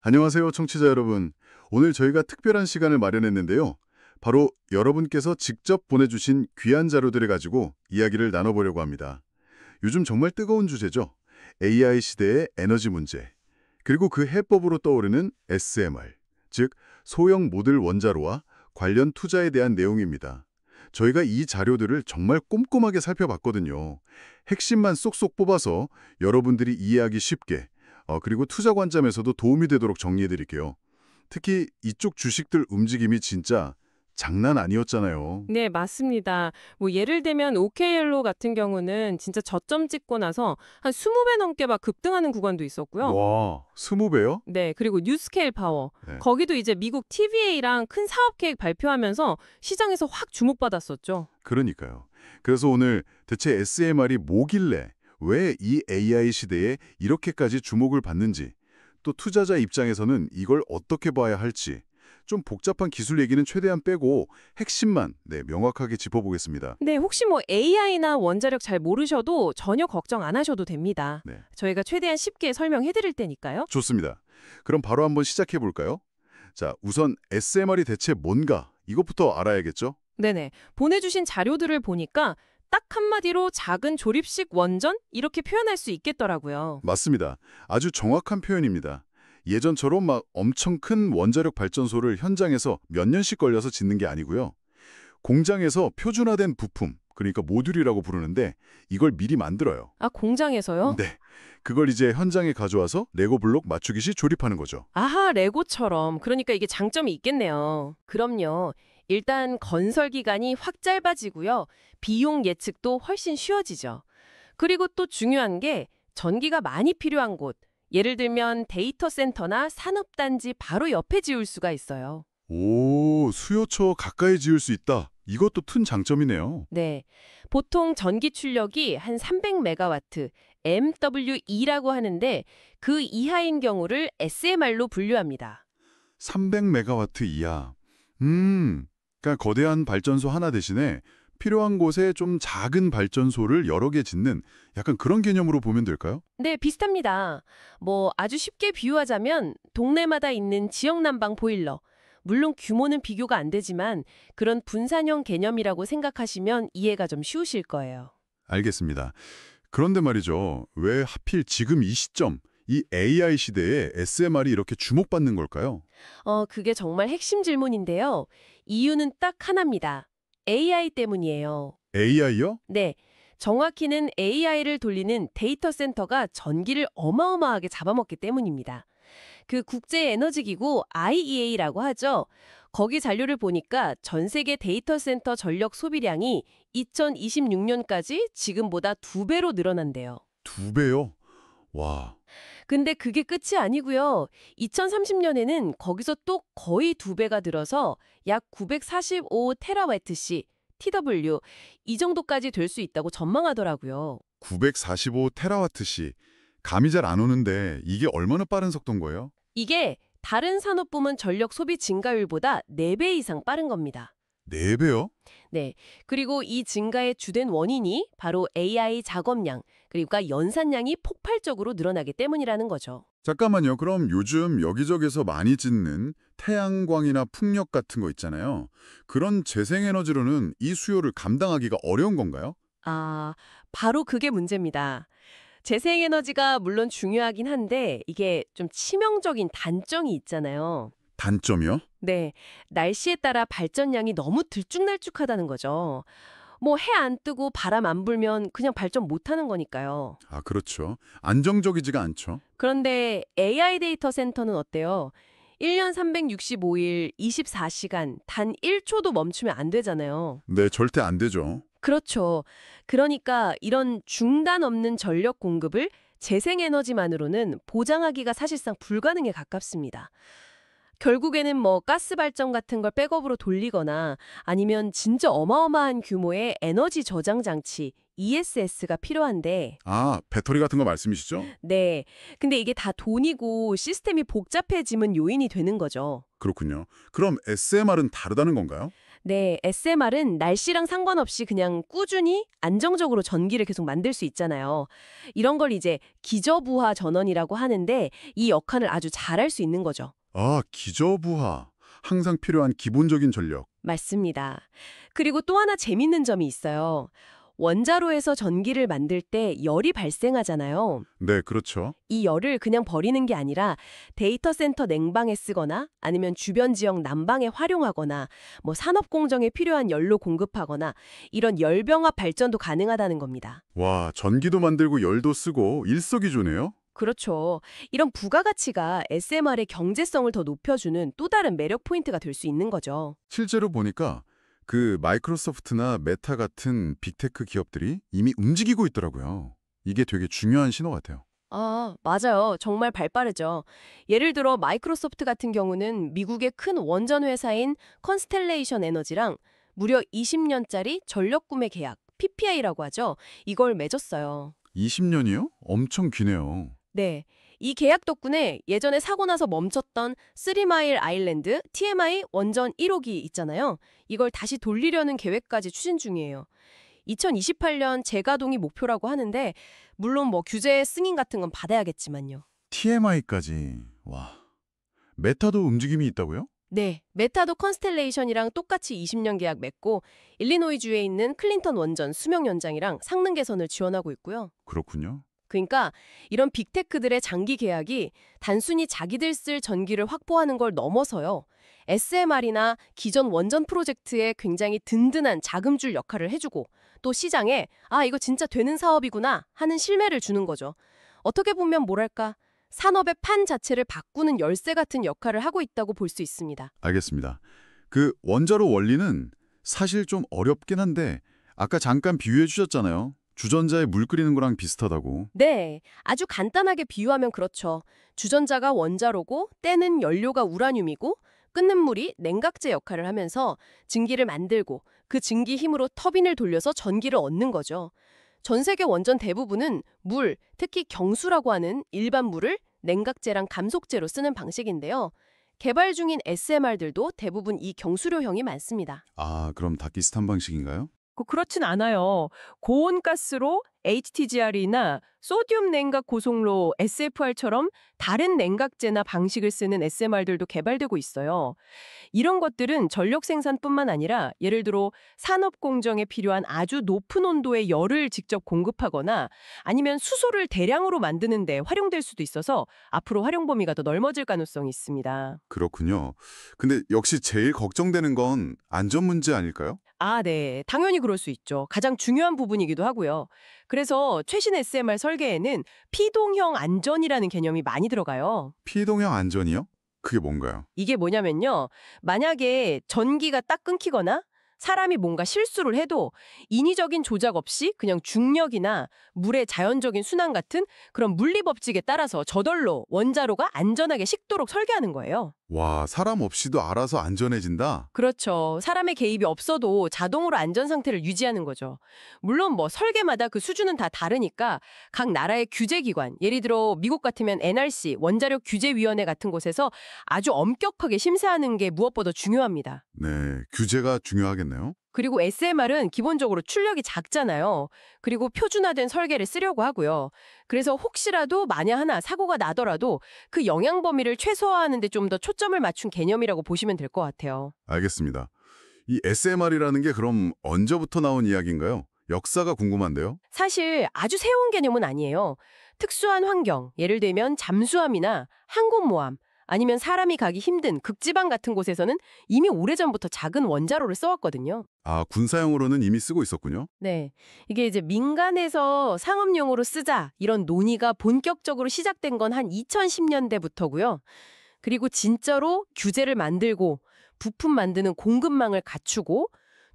안녕하세요, 청취자 여러분. 오늘 저희가 특별한 시간을 마련했는데요. 바로 여러분께서 직접 보내주신 귀한 자료들을 가지고 이야기를 나눠보려고 합니다. 요즘 정말 뜨거운 주제죠. AI 시대의 에너지 문제. 그리고 그 해법으로 떠오르는 SMR, 즉 소형 모듈 원자로와 관련 투자에 대한 내용입니다. 저희가 이 자료들을 정말 꼼꼼하게 살펴봤거든요. 핵심만 쏙쏙 뽑아서 여러분들이 이해하기 쉽게 그리고 투자 관점에서도 도움이 되도록 정리해드릴게요. 특히 이쪽 주식들 움직임이 진짜 장난 아니었잖아요. 네, 맞습니다. 뭐 예를 들면 OKL로 같은 경우는 진짜 저점 찍고 나서 한 20배 넘게 막 급등하는 구간도 있었고요. 와, 20배요? 네, 그리고 뉴스케일 파워. 네, 거기도 이제 미국 TVA랑 큰 사업 계획 발표하면서 시장에서 확 주목받았었죠. 그러니까요. 그래서 오늘 대체 SMR이 뭐길래 왜 이 AI 시대에 이렇게까지 주목을 받는지, 또 투자자 입장에서는 이걸 어떻게 봐야 할지, 좀 복잡한 기술 얘기는 최대한 빼고 핵심만 명확하게 짚어보겠습니다. 네, 혹시 뭐 AI나 원자력 잘 모르셔도 전혀 걱정 안 하셔도 됩니다. 네, 저희가 최대한 쉽게 설명해 드릴 테니까요. 좋습니다. 그럼 바로 한번 시작해 볼까요? 자, 우선 SMR이 대체 뭔가 이것부터 알아야겠죠? 네네. 보내주신 자료들을 보니까 딱 한마디로 작은 조립식 원전? 이렇게 표현할 수 있겠더라고요. 맞습니다. 아주 정확한 표현입니다. 예전처럼 막 엄청 큰 원자력 발전소를 현장에서 몇 년씩 걸려서 짓는 게 아니고요. 공장에서 표준화된 부품, 그러니까 모듈이라고 부르는데 이걸 미리 만들어요. 아, 공장에서요? 네. 그걸 이제 현장에 가져와서 레고 블록 맞추기식 조립하는 거죠. 아하, 레고처럼. 그러니까 이게 장점이 있겠네요. 그럼요. 일단 건설 기간이 확 짧아지고요. 비용 예측도 훨씬 쉬워지죠. 그리고 또 중요한 게 전기가 많이 필요한 곳, 예를 들면 데이터 센터나 산업단지 바로 옆에 지을 수가 있어요. 오, 수요처 가까이 지을 수 있다. 이것도 큰 장점이네요. 네. 보통 전기 출력이 한 300메가와트, MWE라고 하는데 그 이하인 경우를 SMR로 분류합니다. 300메가와트 이하. 그러니까 거대한 발전소 하나 대신에 필요한 곳에 좀 작은 발전소를 여러 개 짓는 약간 그런 개념으로 보면 될까요? 네, 비슷합니다. 뭐 아주 쉽게 비유하자면 동네마다 있는 지역 난방 보일러. 물론 규모는 비교가 안 되지만 그런 분산형 개념이라고 생각하시면 이해가 좀 쉬우실 거예요. 알겠습니다. 그런데 말이죠. 왜 하필 지금 이 시점, 이 AI 시대에 SMR이 이렇게 주목받는 걸까요? 그게 정말 핵심 질문인데요. 이유는 딱 하나입니다. AI 때문이에요. AI요? 네. 정확히는 AI를 돌리는 데이터 센터가 전기를 어마어마하게 잡아먹기 때문입니다. 그 국제에너지기구 IEA라고 하죠. 거기 자료를 보니까 전 세계 데이터 센터 전력 소비량이 2026년까지 지금보다 2배로 늘어난대요. 2배요? 와, 근데 그게 끝이 아니고요. 2030년에는 거기서 또 거의 2배가 늘어서 약 945 테라와트시, TW, 이 정도까지 될 수 있다고 전망하더라고요. 945 테라와트시. 감이 잘 안 오는데 이게 얼마나 빠른 속도인 거예요? 이게 다른 산업부문 전력 소비 증가율보다 4배 이상 빠른 겁니다. 4배요? 네. 그리고 이 증가의 주된 원인이 바로 AI 작업량, 그러니까 연산량이 폭발적으로 늘어나기 때문이라는 거죠. 잠깐만요. 그럼 요즘 여기저기서 많이 짓는 태양광이나 풍력 같은 거 있잖아요. 그런 재생에너지로는 이 수요를 감당하기가 어려운 건가요? 아, 바로 그게 문제입니다. 재생에너지가 물론 중요하긴 한데 이게 좀 치명적인 단점이 있잖아요. 단점이요? 네, 날씨에 따라 발전량이 너무 들쭉날쭉하다는 거죠. 뭐 해 안 뜨고 바람 안 불면 그냥 발전 못 하는 거니까요. 아, 그렇죠. 안정적이지가 않죠. 그런데 AI 데이터 센터는 어때요? 1년 365일 24시간 단 1초도 멈추면 안 되잖아요. 네, 절대 안 되죠. 그렇죠. 그러니까 이런 중단 없는 전력 공급을 재생에너지만으로는 보장하기가 사실상 불가능에 가깝습니다. 결국에는 뭐 가스 발전 같은 걸 백업으로 돌리거나 아니면 진짜 어마어마한 규모의 에너지 저장 장치 ESS가 필요한데 아, 배터리 같은 거 말씀이시죠? 네. 근데 이게 다 돈이고 시스템이 복잡해지면 요인이 되는 거죠. 그렇군요. 그럼 SMR은 다르다는 건가요? 네, SMR은 날씨랑 상관없이 그냥 꾸준히 안정적으로 전기를 계속 만들 수 있잖아요. 이런 걸 이제 기저부하 전원이라고 하는데 이 역할을 아주 잘할 수 있는 거죠. 아, 기저부하. 항상 필요한 기본적인 전력. 맞습니다. 그리고 또 하나 재밌는 점이 있어요. 원자로에서 전기를 만들 때 열이 발생하잖아요. 네, 그렇죠. 이 열을 그냥 버리는 게 아니라 데이터 센터 냉방에 쓰거나 아니면 주변 지역 난방에 활용하거나 뭐 산업 공정에 필요한 열로 공급하거나 이런 열병합 발전도 가능하다는 겁니다. 와, 전기도 만들고 열도 쓰고 일석이조네요. 그렇죠. 이런 부가가치가 SMR의 경제성을 더 높여주는 또 다른 매력 포인트가 될 수 있는 거죠. 실제로 보니까 그 마이크로소프트나 메타 같은 빅테크 기업들이 이미 움직이고 있더라고요. 이게 되게 중요한 신호 같아요. 아, 맞아요. 정말 발빠르죠. 예를 들어 마이크로소프트 같은 경우는 미국의 큰 원전 회사인 컨스텔레이션 에너지랑 무려 20년짜리 전력 구매 계약, PPA라고 하죠. 이걸 맺었어요. 20년이요? 엄청 기네요. 네. 이 계약 덕분에 예전에 사고 나서 멈췄던 쓰리마일 아일랜드 TMI 원전 1호기 있잖아요. 이걸 다시 돌리려는 계획까지 추진 중이에요. 2028년 재가동이 목표라고 하는데 물론 뭐 규제 승인 같은 건 받아야겠지만요. TMI까지. 와. 메타도 움직임이 있다고요? 네, 메타도 컨스텔레이션이랑 똑같이 20년 계약 맺고 일리노이주에 있는 클린턴 원전 수명 연장이랑 성능 개선을 지원하고 있고요. 그렇군요. 그러니까 이런 빅테크들의 장기 계약이 단순히 자기들 쓸 전기를 확보하는 걸 넘어서요. SMR이나 기존 원전 프로젝트에 굉장히 든든한 자금줄 역할을 해주고 또 시장에 아, 이거 진짜 되는 사업이구나 하는 신뢰를 주는 거죠. 어떻게 보면 뭐랄까 산업의 판 자체를 바꾸는 열쇠 같은 역할을 하고 있다고 볼 수 있습니다. 알겠습니다. 그 원자로 원리는 사실 좀 어렵긴 한데 아까 잠깐 비유해 주셨잖아요. 주전자에 물 끓이는 거랑 비슷하다고. 네, 아주 간단하게 비유하면 그렇죠. 주전자가 원자로고 때는 연료가 우라늄이고 끓는 물이 냉각제 역할을 하면서 증기를 만들고 그 증기 힘으로 터빈을 돌려서 전기를 얻는 거죠. 전 세계 원전 대부분은 물, 특히 경수라고 하는 일반 물을 냉각제랑 감속제로 쓰는 방식인데요. 개발 중인 SMR들도 대부분 이 경수료형이 많습니다. 아, 그럼 다 비슷한 방식인가요? 그렇진 않아요. 고온가스로 HTGR이나 소듐 냉각 고속로 SFR처럼 다른 냉각제나 방식을 쓰는 SMR들도 개발되고 있어요. 이런 것들은 전력 생산뿐만 아니라 예를 들어 산업 공정에 필요한 아주 높은 온도의 열을 직접 공급하거나 아니면 수소를 대량으로 만드는 데 활용될 수도 있어서 앞으로 활용 범위가 더 넓어질 가능성이 있습니다. 그렇군요. 근데 역시 제일 걱정되는 건 안전 문제 아닐까요? 아, 네. 당연히 그럴 수 있죠. 가장 중요한 부분이기도 하고요. 그래서 최신 SMR 설계에는 피동형 안전이라는 개념이 많이 들어가요. 피동형 안전이요? 그게 뭔가요? 이게 뭐냐면요. 만약에 전기가 딱 끊기거나 사람이 뭔가 실수를 해도 인위적인 조작 없이 그냥 중력이나 물의 자연적인 순환 같은 그런 물리 법칙에 따라서 저절로 원자로가 안전하게 식도록 설계하는 거예요. 와, 사람 없이도 알아서 안전해진다? 그렇죠. 사람의 개입이 없어도 자동으로 안전 상태를 유지하는 거죠. 물론 뭐 설계마다 그 수준은 다 다르니까 각 나라의 규제기관, 예를 들어 미국 같으면 NRC, 원자력 규제위원회 같은 곳에서 아주 엄격하게 심사하는 게 무엇보다 중요합니다. 네, 규제가 중요하겠네요. 그리고 SMR은 기본적으로 출력이 작잖아요. 그리고 표준화된 설계를 쓰려고 하고요. 그래서 혹시라도 만약 하나 사고가 나더라도 그 영향 범위를 최소화하는 데 좀 더 초점을 맞춘 개념이라고 보시면 될 것 같아요. 알겠습니다. 이 SMR이라는 게 그럼 언제부터 나온 이야기인가요? 역사가 궁금한데요. 사실 아주 새로운 개념은 아니에요. 특수한 환경, 예를 들면 잠수함이나 항공모함, 아니면 사람이 가기 힘든 극지방 같은 곳에서는 이미 오래전부터 작은 원자로를 써왔거든요. 아, 군사용으로는 이미 쓰고 있었군요. 네. 이게 이제 민간에서 상업용으로 쓰자 이런 논의가 본격적으로 시작된 건 한 2010년대부터고요. 그리고 진짜로 규제를 만들고 부품 만드는 공급망을 갖추고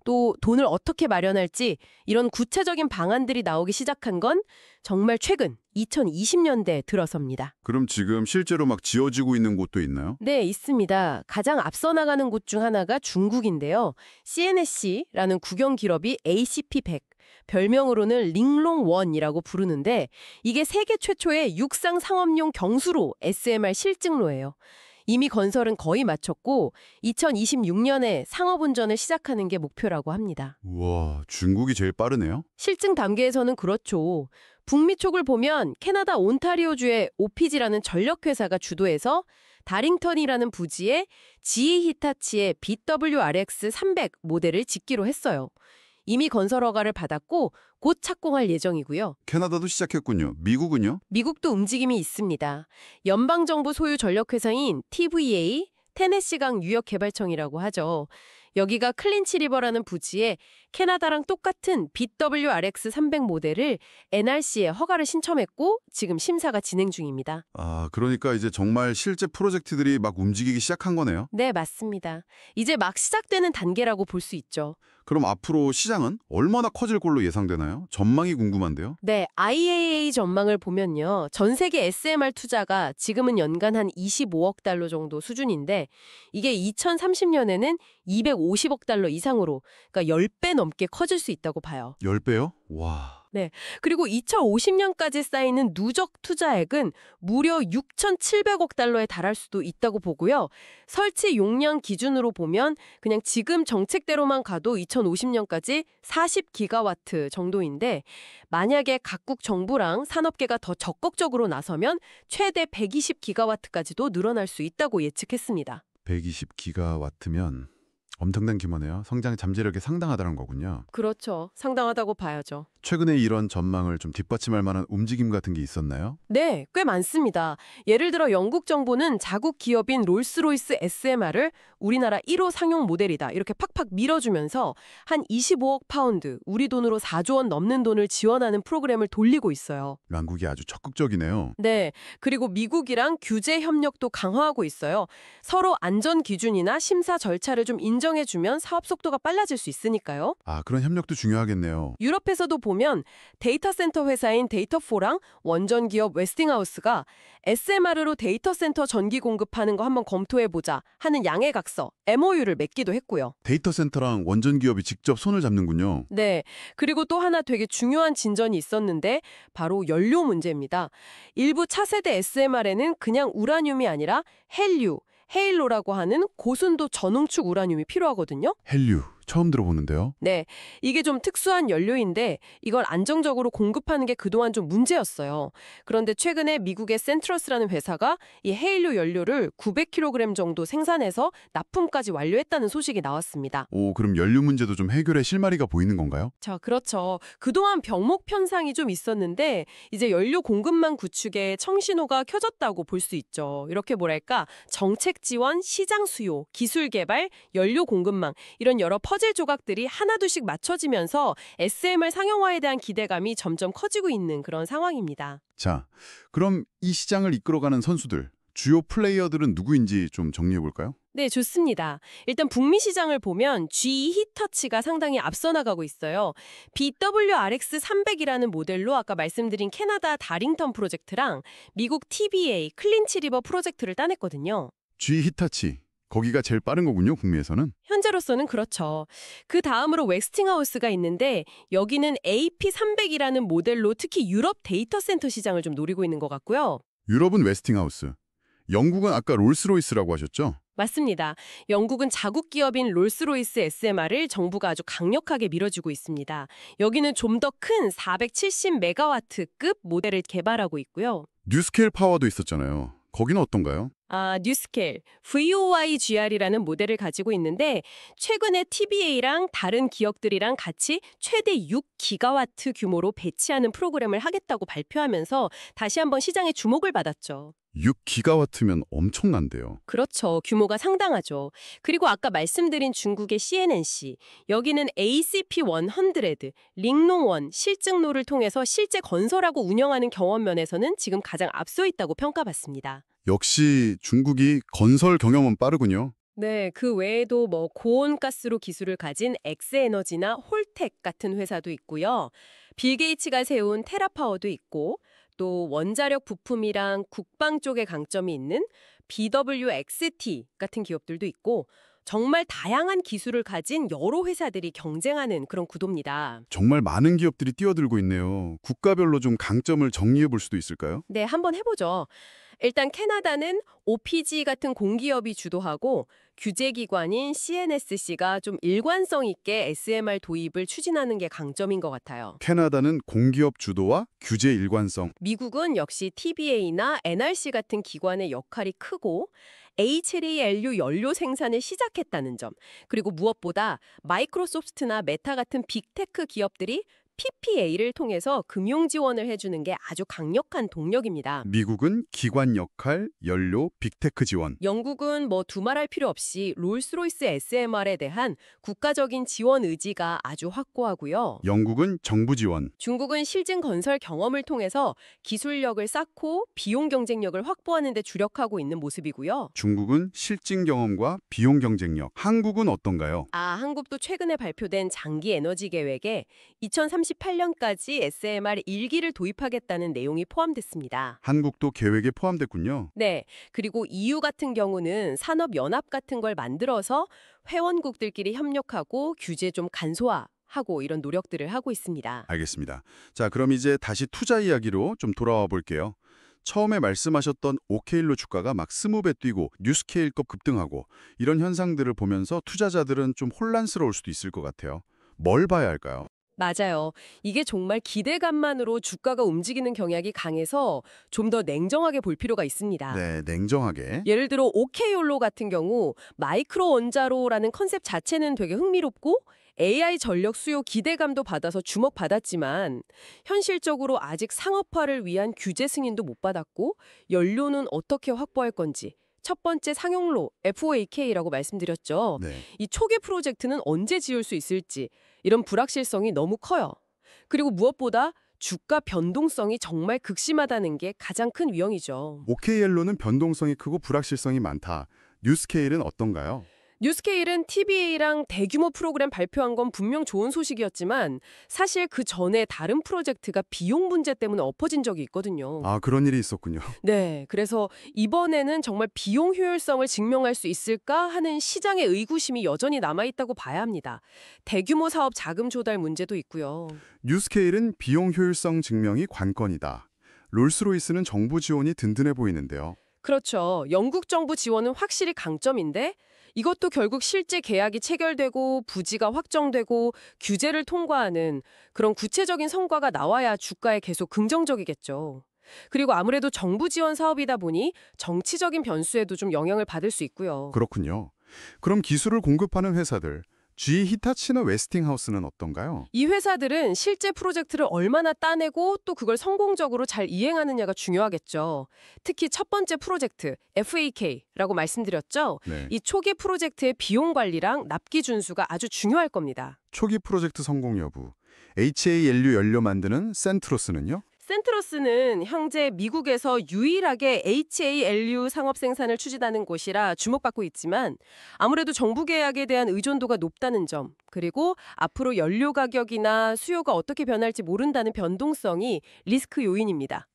또 돈을 어떻게 마련할지 이런 구체적인 방안들이 나오기 시작한 건 정말 최근 2020년대에 들어섭니다. 그럼 지금 실제로 막 지어지고 있는 곳도 있나요? 네, 있습니다. 가장 앞서 나가는 곳 중 하나가 중국인데요. CNSC라는 국영 기업이 ACP100, 별명으로는 링롱1이라고 부르는데 이게 세계 최초의 육상 상업용 경수로 SMR 실증로예요. 이미 건설은 거의 마쳤고 2026년에 상업운전을 시작하는 게 목표라고 합니다. 우와, 중국이 제일 빠르네요. 실증 단계에서는 그렇죠. 북미 쪽을 보면 캐나다 온타리오주의 OPG라는 전력회사가 주도해서 다링턴이라는 부지에 GE 히타치의 BWRX 300 모델을 짓기로 했어요. 이미 건설 허가를 받았고 곧 착공할 예정이고요. 캐나다도 시작했군요. 미국은요? 미국도 움직임이 있습니다. 연방정부 소유 전력회사인 TVA, 테네시강 유역개발청이라고 하죠. 여기가 클린치리버라는 부지에 캐나다랑 똑같은 BWRX 300 모델을 NRC에 허가를 신청했고 지금 심사가 진행 중입니다. 아, 그러니까 이제 정말 실제 프로젝트들이 막 움직이기 시작한 거네요. 네, 맞습니다. 이제 막 시작되는 단계라고 볼 수 있죠. 그럼 앞으로 시장은 얼마나 커질 걸로 예상되나요? 전망이 궁금한데요. 네, IAA 전망을 보면요. 전 세계 SMR 투자가 지금은 연간 한 25억 달러 정도 수준인데 이게 2030년에는 250억 달러 이상으로 그러니까 10배 넘게 커질 수 있다고 봐요. 10배요? 와. 그리고 2050년까지 쌓이는 누적 투자액은 무려 6,700억 달러에 달할 수도 있다고 보고요. 설치 용량 기준으로 보면 그냥 지금 정책대로만 가도 2050년까지 40기가와트 정도인데 만약에 각국 정부랑 산업계가 더 적극적으로 나서면 최대 120기가와트까지도 늘어날 수 있다고 예측했습니다. 120기가와트면 엄청난 규모네요. 성장 잠재력이 상당하다는 거군요. 그렇죠. 상당하다고 봐야죠. 최근에 이런 전망을 좀 뒷받침할 만한 움직임 같은 게 있었나요? 네, 꽤 많습니다. 예를 들어 영국 정부는 자국 기업인 롤스로이스 SMR을 우리나라 1호 상용 모델이다 이렇게 팍팍 밀어주면서 한 25억 파운드, 우리 돈으로 4조 원 넘는 돈을 지원하는 프로그램을 돌리고 있어요. 양국이 아주 적극적이네요. 네, 그리고 미국이랑 규제 협력도 강화하고 있어요. 서로 안전 기준이나 심사 절차를 좀 인정해주면 사업 속도가 빨라질 수 있으니까요. 아, 그런 협력도 중요하겠네요. 유럽에서도 보면 데이터 센터 회사인 데이터포랑 원전 기업 웨스팅하우스가 SMR로 데이터 센터 전기 공급하는 거 한번 검토해보자 하는 양해각서, MOU를 맺기도 했고요. 데이터 센터랑 원전 기업이 직접 손을 잡는군요. 네, 그리고 또 하나 되게 중요한 진전이 있었는데 바로 연료 문제입니다. 일부 차세대 SMR에는 그냥 우라늄이 아니라 헬류, 헤일로라고 하는 고순도 전응축 우라늄이 필요하거든요. 헬류, 처음 들어보는데요. 네, 이게 좀 특수한 연료인데 이걸 안정적으로 공급하는 게 그동안 좀 문제였어요. 그런데 최근에 미국의 센트러스라는 회사가 이 헤일류 연료를 900kg 정도 생산해서 납품까지 완료했다는 소식이 나왔습니다. 오, 그럼 연료 문제도 좀 해결의 실마리가 보이는 건가요? 자, 그렇죠. 그동안 병목 편상이 좀 있었는데 이제 연료 공급망 구축에 청신호가 켜졌다고 볼 수 있죠. 이렇게 뭐랄까 정책 지원, 시장 수요, 기술 개발, 연료 공급망 이런 여러 퍼즐 조각들이 하나둘씩 맞춰지면서 SMR 상용화에 대한 기대감이 점점 커지고 있는 그런 상황입니다. 자, 그럼 이 시장을 이끌어가는 선수들, 주요 플레이어들은 누구인지 좀 정리해볼까요? 네, 좋습니다. 일단 북미 시장을 보면 GE 히타치가 상당히 앞서 나가고 있어요. BWRX 300이라는 모델로 아까 말씀드린 캐나다 다링턴 프로젝트랑 미국 TVA 클린치리버 프로젝트를 따냈거든요. GE 히타치, 거기가 제일 빠른 거군요, 북미에서는. 현재로서는 그렇죠. 그 다음으로 웨스팅하우스가 있는데 여기는 AP300이라는 모델로 특히 유럽 데이터 센터 시장을 좀 노리고 있는 것 같고요. 유럽은 웨스팅하우스, 영국은 아까 롤스로이스라고 하셨죠? 맞습니다. 영국은 자국 기업인 롤스로이스 SMR을 정부가 아주 강력하게 밀어주고 있습니다. 여기는 좀 더 큰 470메가와트급 모델을 개발하고 있고요. 뉴스케일 파워도 있었잖아요. 거기는 어떤가요? 뉴스케일, VOYGR이라는 모델을 가지고 있는데 최근에 TBA랑 다른 기업들이랑 같이 최대 6기가와트 규모로 배치하는 프로그램을 하겠다고 발표하면서 다시 한번 시장의 주목을 받았죠. 6기가와트면 엄청난데요. 그렇죠. 규모가 상당하죠. 그리고 아까 말씀드린 중국의 CNNC, 여기는 ACP100, 링농1 실증로를 통해서 실제 건설하고 운영하는 경험 면에서는 지금 가장 앞서 있다고 평가받습니다. 역시 중국이 건설 경험은 빠르군요. 네, 그 외에도 고온가스로 기술을 가진 엑스에너지나 홀텍 같은 회사도 있고요. 빌 게이츠가 세운 테라파워도 있고 또 원자력 부품이랑 국방 쪽에 강점이 있는 BWXT 같은 기업들도 있고 정말 다양한 기술을 가진 여러 회사들이 경쟁하는 그런 구도입니다. 정말 많은 기업들이 뛰어들고 있네요. 국가별로 좀 강점을 정리해 볼 수도 있을까요? 네, 한번 해보죠. 일단 캐나다는 OPG 같은 공기업이 주도하고 규제기관인 CNSC가 좀 일관성 있게 SMR 도입을 추진하는 게 강점인 것 같아요. 캐나다는 공기업 주도와 규제 일관성. 미국은 역시 TBA나 NRC 같은 기관의 역할이 크고 HALU 연료 생산을 시작했다는 점, 그리고 무엇보다 마이크로소프트나 메타 같은 빅테크 기업들이 PPA를 통해서 금융 지원을 해주는 게 아주 강력한 동력입니다. 미국은 기관 역할, 연료, 빅테크 지원. 영국은 뭐 두말할 필요 없이 롤스로이스 SMR에 대한 국가적인 지원 의지가 아주 확고하고요. 영국은 정부 지원. 중국은 실증 건설 경험을 통해서 기술력을 쌓고 비용 경쟁력을 확보하는 데 주력하고 있는 모습이고요. 중국은 실증 경험과 비용 경쟁력. 한국은 어떤가요? 한국도 최근에 발표된 장기 에너지 계획에 2038년까지 SMR 1기를 도입하겠다는 내용이 포함됐습니다. 한국도 계획에 포함됐군요. 네, 그리고 EU 같은 경우는 산업연합 같은 걸 만들어서 회원국들끼리 협력하고 규제 좀 간소화하고 이런 노력들을 하고 있습니다. 알겠습니다. 자, 그럼 이제 다시 투자 이야기로 좀 돌아와 볼게요. 처음에 말씀하셨던 오케일로 주가가 막 20배 뛰고 뉴스케일급 급등하고 이런 현상들을 보면서 투자자들은 좀 혼란스러울 수도 있을 것 같아요. 뭘 봐야 할까요? 맞아요. 이게 정말 기대감만으로 주가가 움직이는 경향이 강해서 좀 더 냉정하게 볼 필요가 있습니다. 네, 냉정하게. 예를 들어 오케이올로 같은 경우 마이크로 원자로라는 컨셉 자체는 되게 흥미롭고 AI 전력 수요 기대감도 받아서 주목받았지만 현실적으로 아직 상업화를 위한 규제 승인도 못 받았고 연료는 어떻게 확보할 건지 첫 번째 상용로 FOAK라고 말씀드렸죠. 네. 이 초기 프로젝트는 언제 지을 수 있을지 이런 불확실성이 너무 커요. 그리고 무엇보다 주가 변동성이 정말 극심하다는 게 가장 큰 위험이죠. OKL로는 변동성이 크고 불확실성이 많다. 뉴스케일은 어떤가요? 뉴스케일은 TBA랑 대규모 프로그램 발표한 건 분명 좋은 소식이었지만 사실 그 전에 다른 프로젝트가 비용 문제 때문에 엎어진 적이 있거든요. 아, 그런 일이 있었군요. 네, 그래서 이번에는 정말 비용 효율성을 증명할 수 있을까 하는 시장의 의구심이 여전히 남아있다고 봐야 합니다. 대규모 사업 자금 조달 문제도 있고요. 뉴스케일은 비용 효율성 증명이 관건이다. 롤스로이스는 정부 지원이 든든해 보이는데요. 그렇죠. 영국 정부 지원은 확실히 강점인데 이것도 결국 실제 계약이 체결되고 부지가 확정되고 규제를 통과하는 그런 구체적인 성과가 나와야 주가에 계속 긍정적이겠죠. 그리고 아무래도 정부 지원 사업이다 보니 정치적인 변수에도 좀 영향을 받을 수 있고요. 그렇군요. 그럼 기술을 공급하는 회사들, GE 히타치나 웨스팅하우스는 어떤가요? 이 회사들은 실제 프로젝트를 얼마나 따내고 또 그걸 성공적으로 잘 이행하느냐가 중요하겠죠. 특히 첫 번째 프로젝트 FAK라고 말씀드렸죠. 네. 이 초기 프로젝트의 비용 관리랑 납기 준수가 아주 중요할 겁니다. 초기 프로젝트 성공 여부. HALU 연료 만드는 센트로스는요? 센트로스는 현재 미국에서 유일하게 HALU 상업 생산을 추진하는 곳이라 주목받고 있지만 아무래도 정부 계약에 대한 의존도가 높다는 점, 그리고 앞으로 연료 가격이나 수요가 어떻게 변할지 모른다는 변동성이 리스크 요인입니다.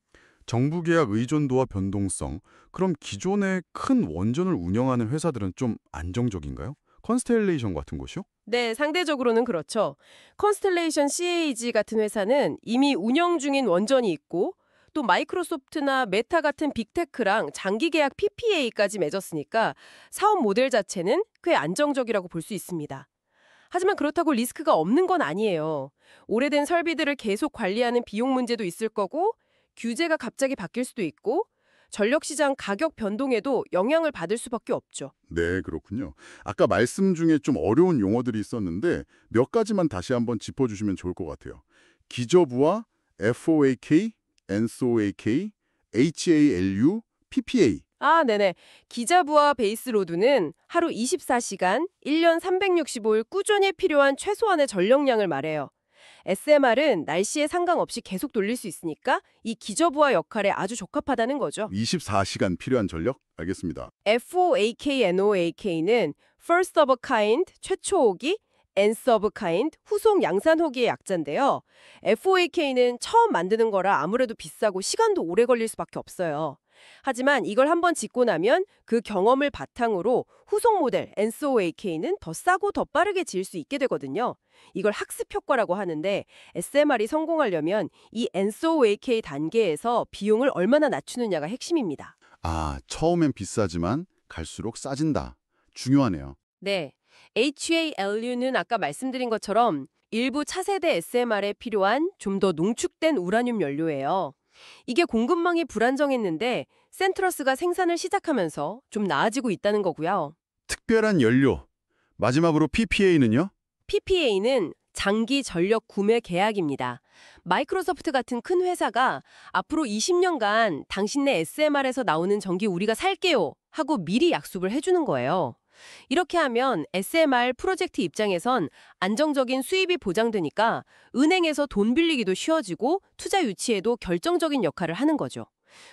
정부 계약 의존도와 변동성. 그럼 기존의 큰 원전을 운영하는 회사들은 좀 안정적인가요? 컨스텔레이션 같은 곳이요? 네, 상대적으로는 그렇죠. 컨스텔레이션 CAG 같은 회사는 이미 운영 중인 원전이 있고 또 마이크로소프트나 메타 같은 빅테크랑 장기 계약 PPA까지 맺었으니까 사업 모델 자체는 꽤 안정적이라고 볼 수 있습니다. 하지만 그렇다고 리스크가 없는 건 아니에요. 오래된 설비들을 계속 관리하는 비용 문제도 있을 거고 규제가 갑자기 바뀔 수도 있고 전력시장 가격 변동에도 영향을 받을 수밖에 없죠. 네, 그렇군요. 아까 말씀 중에 좀 어려운 용어들이 있었는데 몇 가지만 다시 한번 짚어주시면 좋을 것 같아요. 기저부와 FOAK, NSOAK, HALU, PPA. 네네. 기자부와 베이스로드는 하루 24시간, 1년 365일 꾸준히 필요한 최소한의 전력량을 말해요. SMR은 날씨에 상관없이 계속 돌릴 수 있으니까 이 기저부하 역할에 아주 적합하다는 거죠. 24시간 필요한 전력? 알겠습니다. FOAK/NOAK는 First of a Kind, 최초호기, Nth of a Kind, 후속 양산호기의 약자인데요. FOAK는 처음 만드는 거라 아무래도 비싸고 시간도 오래 걸릴 수밖에 없어요. 하지만 이걸 한번 짓고 나면 그 경험을 바탕으로 후속 모델 NSO-AK는 더 싸고 더 빠르게 지을 수 있게 되거든요. 이걸 학습 효과라고 하는데 SMR이 성공하려면 이 NSO-AK 단계에서 비용을 얼마나 낮추느냐가 핵심입니다. 아, 처음엔 비싸지만 갈수록 싸진다. 중요하네요. 네, HALU는 아까 말씀드린 것처럼 일부 차세대 SMR에 필요한 좀 더 농축된 우라늄 연료예요. 이게 공급망이 불안정했는데 센트러스가 생산을 시작하면서 좀 나아지고 있다는 거고요. 특별한 연료. 마지막으로 PPA는요? PPA는 장기 전력 구매 계약입니다. 마이크로소프트 같은 큰 회사가 앞으로 20년간 당신네 SMR에서 나오는 전기 우리가 살게요 하고 미리 약속을 해주는 거예요. 이렇게 하면 SMR 프로젝트 입장에선 안정적인 수입이 보장되니까 은행에서 돈 빌리기도 쉬워지고 투자 유치에도 결정적인 역할을 하는 거죠.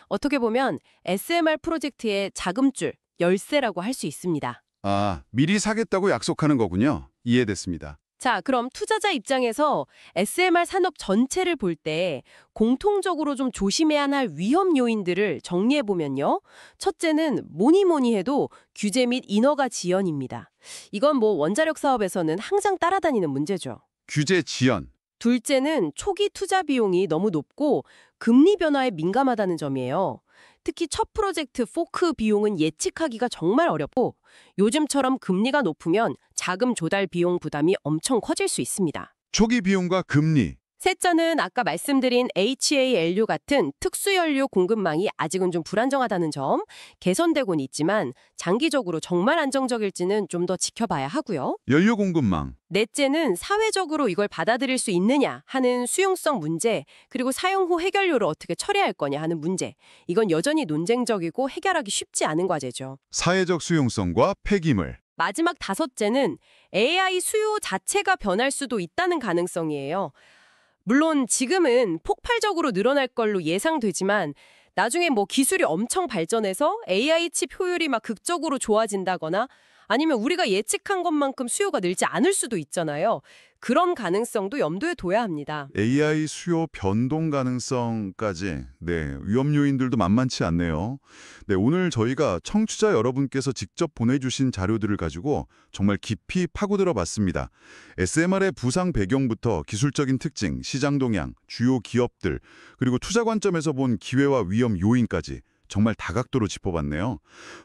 어떻게 보면 SMR 프로젝트의 자금줄, 열쇠라고 할 수 있습니다. 아, 미리 사겠다고 약속하는 거군요. 이해됐습니다. 자, 그럼 투자자 입장에서 SMR 산업 전체를 볼 때 공통적으로 좀 조심해야 할 위험 요인들을 정리해보면요. 첫째는 뭐니 해도 규제 및 인허가 지연입니다. 이건 뭐 원자력 사업에서는 항상 따라다니는 문제죠. 규제 지연. 둘째는 초기 투자 비용이 너무 높고 금리 변화에 민감하다는 점이에요. 특히 첫 프로젝트 포크 비용은 예측하기가 정말 어렵고 요즘처럼 금리가 높으면 자금 조달 비용 부담이 엄청 커질 수 있습니다. 초기 비용과 금리. 셋째는 아까 말씀드린 HALU 같은 특수연료 공급망이 아직은 좀 불안정하다는 점, 개선되곤 있지만 장기적으로 정말 안정적일지는 좀 더 지켜봐야 하고요. 연료 공급망. 넷째는 사회적으로 이걸 받아들일 수 있느냐 하는 수용성 문제, 그리고 사용 후 해결료를 어떻게 처리할 거냐 하는 문제. 이건 여전히 논쟁적이고 해결하기 쉽지 않은 과제죠. 사회적 수용성과 폐기물. 마지막 다섯째는 AI 수요 자체가 변할 수도 있다는 가능성이에요. 물론 지금은 폭발적으로 늘어날 걸로 예상되지만 나중에 뭐 기술이 엄청 발전해서 AI 칩 효율이 막 극적으로 좋아진다거나 아니면 우리가 예측한 것만큼 수요가 늘지 않을 수도 있잖아요. 그런 가능성도 염두에 둬야 합니다. AI 수요 변동 가능성까지 위험 요인들도 만만치 않네요. 오늘 저희가 청취자 여러분께서 직접 보내주신 자료들을 가지고 정말 깊이 파고들어 봤습니다. SMR의 부상 배경부터 기술적인 특징, 시장 동향, 주요 기업들, 그리고 투자 관점에서 본 기회와 위험 요인까지 정말 다각도로 짚어봤네요.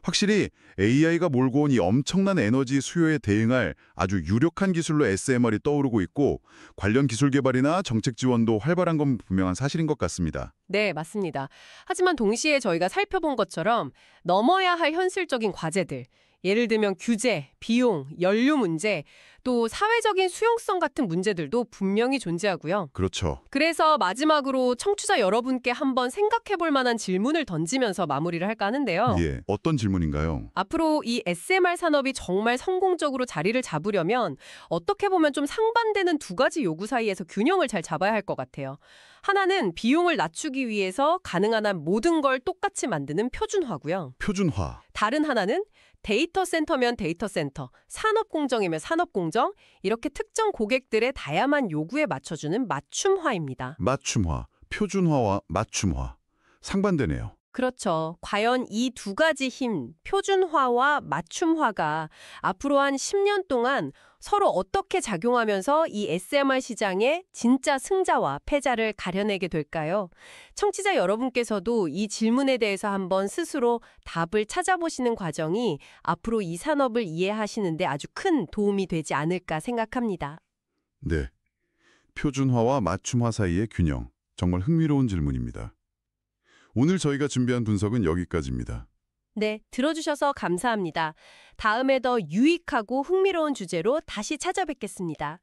확실히 AI가 몰고 온 이 엄청난 에너지 수요에 대응할 아주 유력한 기술로 SMR이 떠오르고 있고 관련 기술 개발이나 정책 지원도 활발한 건 분명한 사실인 것 같습니다. 네, 맞습니다. 하지만 동시에 저희가 살펴본 것처럼 넘어야 할 현실적인 과제들, 예를 들면 규제, 비용, 연료 문제, 또 사회적인 수용성 같은 문제들도 분명히 존재하고요. 그렇죠. 그래서 마지막으로 청취자 여러분께 한번 생각해 볼 만한 질문을 던지면서 마무리를 할까 하는데요. 예, 어떤 질문인가요? 앞으로 이 SMR 산업이 정말 성공적으로 자리를 잡으려면 어떻게 보면 좀 상반되는 두 가지 요구 사이에서 균형을 잘 잡아야 할 것 같아요. 하나는 비용을 낮추기 위해서 가능한 한 모든 걸 똑같이 만드는 표준화고요. 표준화. 다른 하나는 데이터 센터면 데이터 센터, 산업 공정이면 산업 공정, 이렇게 특정 고객들의 다양한 요구에 맞춰주는 맞춤화입니다. 맞춤화, 표준화와 맞춤화. 상반되네요. 그렇죠. 과연 이 두 가지 힘, 표준화와 맞춤화가 앞으로 한 10년 동안 서로 어떻게 작용하면서 이 SMR 시장의 진짜 승자와 패자를 가려내게 될까요? 청취자 여러분께서도 이 질문에 대해서 한번 스스로 답을 찾아보시는 과정이 앞으로 이 산업을 이해하시는 데 아주 큰 도움이 되지 않을까 생각합니다. 네. 표준화와 맞춤화 사이의 균형. 정말 흥미로운 질문입니다. 오늘 저희가 준비한 분석은 여기까지입니다. 네, 들어주셔서 감사합니다. 다음에 더 유익하고 흥미로운 주제로 다시 찾아뵙겠습니다.